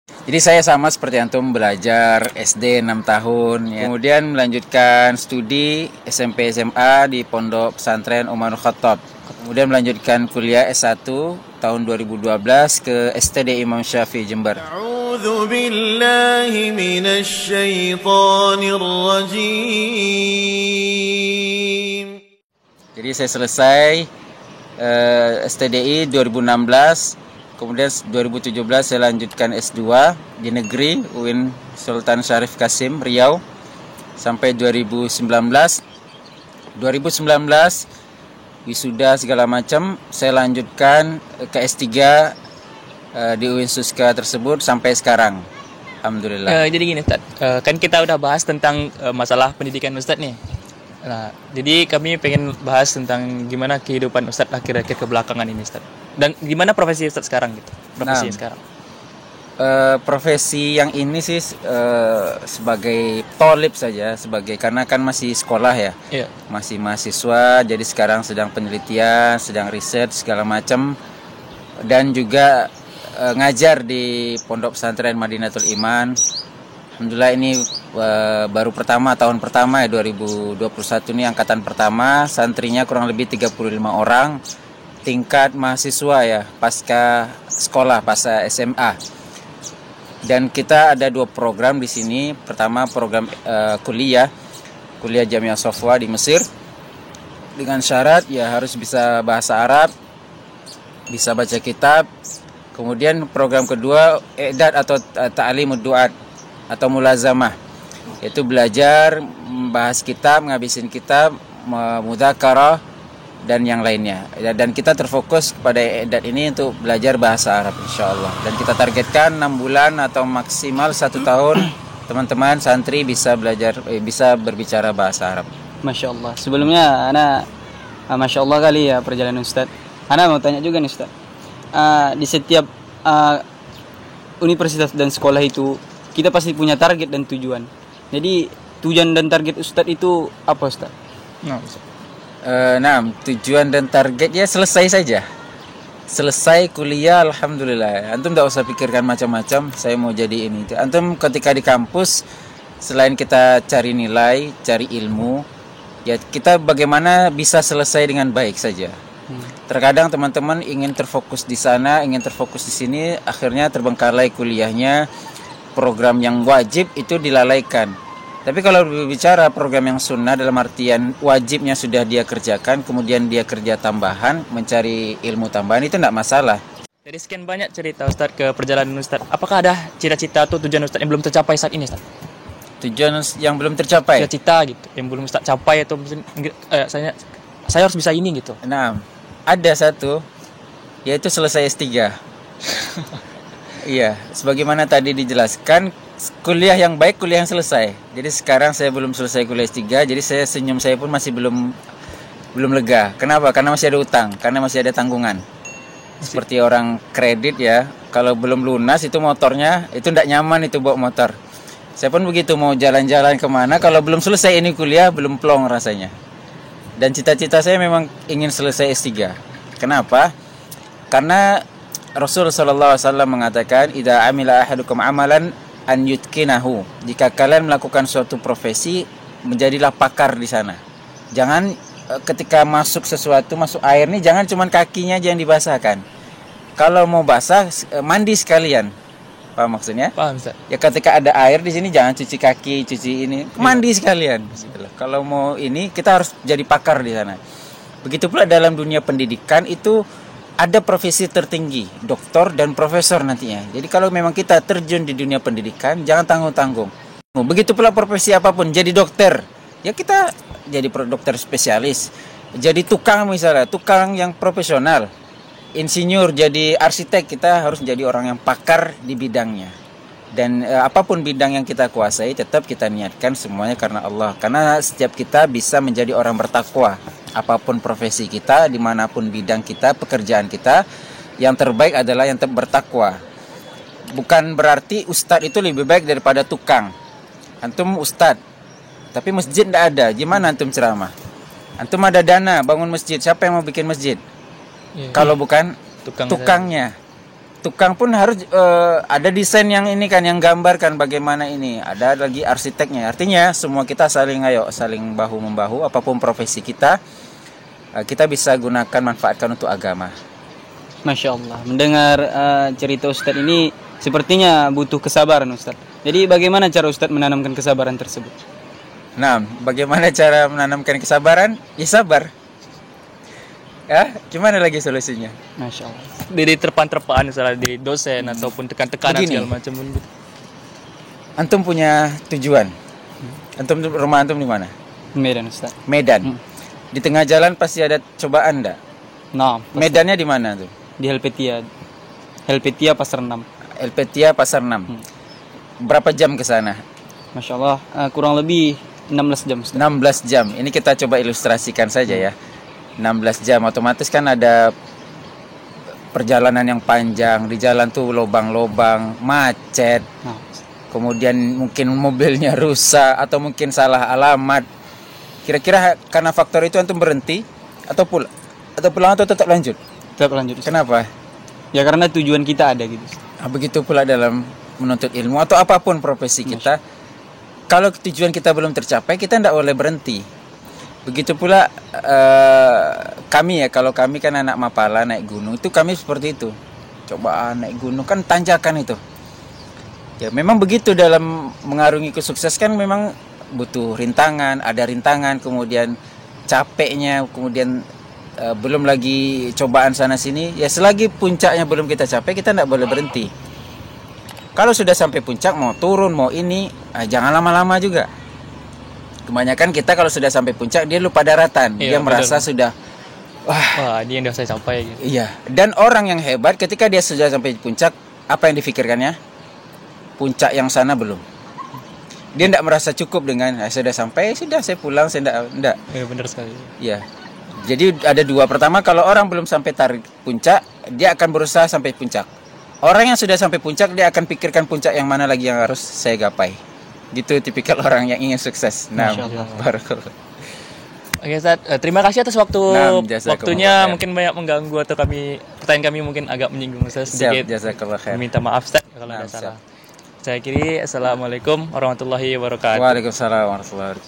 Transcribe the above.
Jadi saya sama seperti antum belajar SD 6 tahun ya. Kemudian melanjutkan studi SMP SMA di Pondok Pesantren Umar Khattab. Kemudian melanjutkan kuliah S1 tahun 2012 ke STD Imam Syafi'i Jember. A'udzu billahi minasy syaithanir rajim. Jadi saya selesai STDI 2016. Kemudian 2017 saya lanjutkan S2 di negeri UIN Sultan Syarif Kasim Riau sampai 2019 wisuda segala macam saya lanjutkan ke S3 di UIN Suska tersebut sampai sekarang. Alhamdulillah. Jadi gini Ustaz, kan kita udah bahas tentang masalah pendidikan Ustaz nih. Nah, jadi kami pengen bahas tentang gimana kehidupan Ustaz akhir-akhir kebelakangan ini Ustaz. Dan gimana profesi Ustaz sekarang gitu? Profesi sekarang. Profesi yang ini sih sebagai tolib saja, karena kan masih sekolah ya. Iya. Masih mahasiswa, jadi sekarang sedang penelitian, sedang riset segala macam dan juga ngajar di Pondok Pesantren Madinatul Iman. Alhamdulillah ini baru tahun pertama ya 2021 ini angkatan pertama, santrinya kurang lebih 35 orang, tingkat mahasiswa ya, pasca sekolah, pasca SMA. Dan kita ada 2 program di sini. Pertama program kuliah Jamiah Sofwa di Mesir dengan syarat ya harus bisa bahasa Arab, bisa baca kitab. Kemudian program kedua i'dad atau ta'limud du'at atau mulazamah, yaitu belajar membahas kitab, menghabisin kitab, mudzakarah dan yang lainnya. Dan kita terfokus pada i'dad ini untuk belajar bahasa Arab insyaallah. Dan kita targetkan 6 bulan atau maksimal 1 tahun teman-teman santri bisa berbicara bahasa Arab. Masya Allah. Sebelumnya Masya Allah kali ya perjalanan Ustaz. Ana mau tanya juga nih Ustaz. Di setiap universitas dan sekolah itu kita pasti punya target dan tujuan. Jadi tujuan dan target Ustadz itu apa Ustadz? Nah, tujuan dan targetnya selesai saja. Selesai kuliah alhamdulillah. Antum tidak usah pikirkan macam-macam. Saya mau jadi ini. Antum ketika di kampus selain kita cari nilai, cari ilmu, ya kita bagaimana bisa selesai dengan baik saja. Terkadang teman-teman ingin terfokus di sana, ingin terfokus di sini, akhirnya terbengkalai kuliahnya. Program yang wajib itu dilalaikan. Tapi kalau berbicara program yang sunnah dalam artian wajibnya sudah dia kerjakan, kemudian dia kerja tambahan, mencari ilmu tambahan, itu tidak masalah. Dari sekian banyak cerita Ustaz ke perjalanan Ustaz, apakah ada cita-cita atau tujuan Ustaz yang belum tercapai saat ini Ustaz? Tujuan yang belum tercapai? Cita-cita gitu, yang belum Ustaz capai atau saya harus bisa ini gitu. Nah, ada satu, yaitu selesai S3. Iya, sebagaimana tadi dijelaskan, kuliah yang baik, kuliah yang selesai. Jadi sekarang saya belum selesai kuliah S3, jadi senyum saya pun masih belum lega. Kenapa? Karena masih ada utang, karena masih ada tanggungan. Seperti orang kredit ya, kalau belum lunas itu motornya, itu tidak nyaman itu bawa motor. Saya pun begitu, mau jalan-jalan kemana, kalau belum selesai ini kuliah, belum plong rasanya. Dan cita-cita saya memang ingin selesai S3. Kenapa? Karena Rasul sallallahu alaihi wasallam mengatakan, "Idza amila ahadukum amalan an yutkinahu." Jika kalian melakukan suatu profesi, menjadilah pakar di sana. Jangan ketika masuk air nih, jangan cuma kakinya aja yang dibasahkan. Kalau mau basah, mandi sekalian. Paham maksudnya? Paham Ustaz. Ya ketika ada air di sini jangan cuci kaki, cuci ini, mandi sekalian. Kalau mau ini kita harus jadi pakar di sana. Begitu pula dalam dunia pendidikan itu ada profesi tertinggi, doktor dan profesor nantinya. Jadi kalau memang kita terjun di dunia pendidikan, jangan tanggung-tanggung. Begitu pula profesi apapun, jadi dokter, ya kita jadi dokter spesialis. Jadi tukang misalnya, tukang yang profesional. Insinyur, jadi arsitek, kita harus jadi orang yang pakar di bidangnya. Dan apapun bidang yang kita kuasai, tetap kita niatkan semuanya karena Allah. Karena setiap kita bisa menjadi orang bertakwa. Apapun profesi kita, dimanapun bidang kita, pekerjaan kita, yang terbaik adalah yang bertakwa. Bukan berarti ustadz itu lebih baik daripada tukang. Antum ustadz, tapi masjid tidak ada, gimana antum ceramah? Antum ada dana bangun masjid, siapa yang mau bikin masjid? Kalau bukan tukangnya. tukang pun harus ada desain yang ini kan, yang gambarkan bagaimana ini. Ada lagi arsiteknya. Artinya semua kita saling bahu membahu. Apapun profesi kita, kita bisa gunakan, manfaatkan untuk agama. Masya Allah. Mendengar cerita Ustadz ini sepertinya butuh kesabaran Ustadz. Jadi bagaimana cara Ustadz menanamkan kesabaran tersebut? Nah, bagaimana cara menanamkan kesabaran? Ya sabar. Ya, gimana lagi solusinya? Masya Allah. Dari terpaan-terpaan misalnya dari dosen ataupun tekan-tekanan Begini. segala macam. Antum punya tujuan. Rumah antum di mana? Medan Ustadz. Medan. Di tengah jalan pasti ada cobaan enggak? Nah, Medannya di mana tuh? di Helvetia. Helvetia Pasar 6. Elpetia Pasar 6. Berapa jam ke sana? Masya Allah, kurang lebih 16 jam Ustadz. 16 jam. Ini kita coba ilustrasikan saja ya. 16 jam otomatis kan ada perjalanan yang panjang, di jalan tuh lobang-lobang, macet. Nah, Kemudian mungkin mobilnya rusak atau mungkin salah alamat. Kira-kira karena faktor itu antum berhenti atau pulang atau tetap lanjut? tetap lanjut Ustadz. Kenapa? Ya karena tujuan kita ada gitu Ustadz. Nah, begitu pula dalam menuntut ilmu atau apapun profesi kita. Kalau tujuan kita belum tercapai, kita tidak boleh berhenti. Begitu pula kami ya, kalau kami kan anak Mapala naik gunung, itu kami seperti itu. Coba naik gunung kan tanjakan itu. Ya memang begitu, dalam mengarungi kesuksesan kan memang butuh rintangan, ada rintangan, kemudian capeknya, kemudian belum lagi cobaan sana sini. Ya selagi puncaknya belum kita capai, kita tidak boleh berhenti. Kalau sudah sampai puncak, mau turun mau ini, jangan lama-lama juga. Kebanyakan kita kalau sudah sampai puncak dia lupa daratan, dia Iya, merasa betul. sudah Wah, ini yang udah saya capai gitu. iya. Dan orang yang hebat ketika dia sudah sampai puncak, apa yang difikirkannya? Puncak yang sana belum. Dia tidak merasa cukup dengan sudah sampai, sudah saya pulang, saya tidak. Ya, benar sekali. Ya. Jadi ada dua. Pertama, kalau orang belum sampai tarik puncak, dia akan berusaha sampai puncak. Orang yang sudah sampai puncak, dia akan pikirkan puncak yang mana lagi yang harus saya gapai. Gitu tipikal orang yang ingin sukses. Nah, Masya Allah. barakallah. Oke, Ustaz, terima kasih atas Nah, jazakallah waktunya. khair. Mungkin banyak mengganggu atau pertanyaan kami mungkin agak menyinggung Ustaz sedikit. Jazakallah khair. Minta maaf Ustaz kalau Nah, ada salah. Saya akhiri, assalamualaikum warahmatullahi wabarakatuh. Waalaikumsalam warahmatullahi wabarakatuh.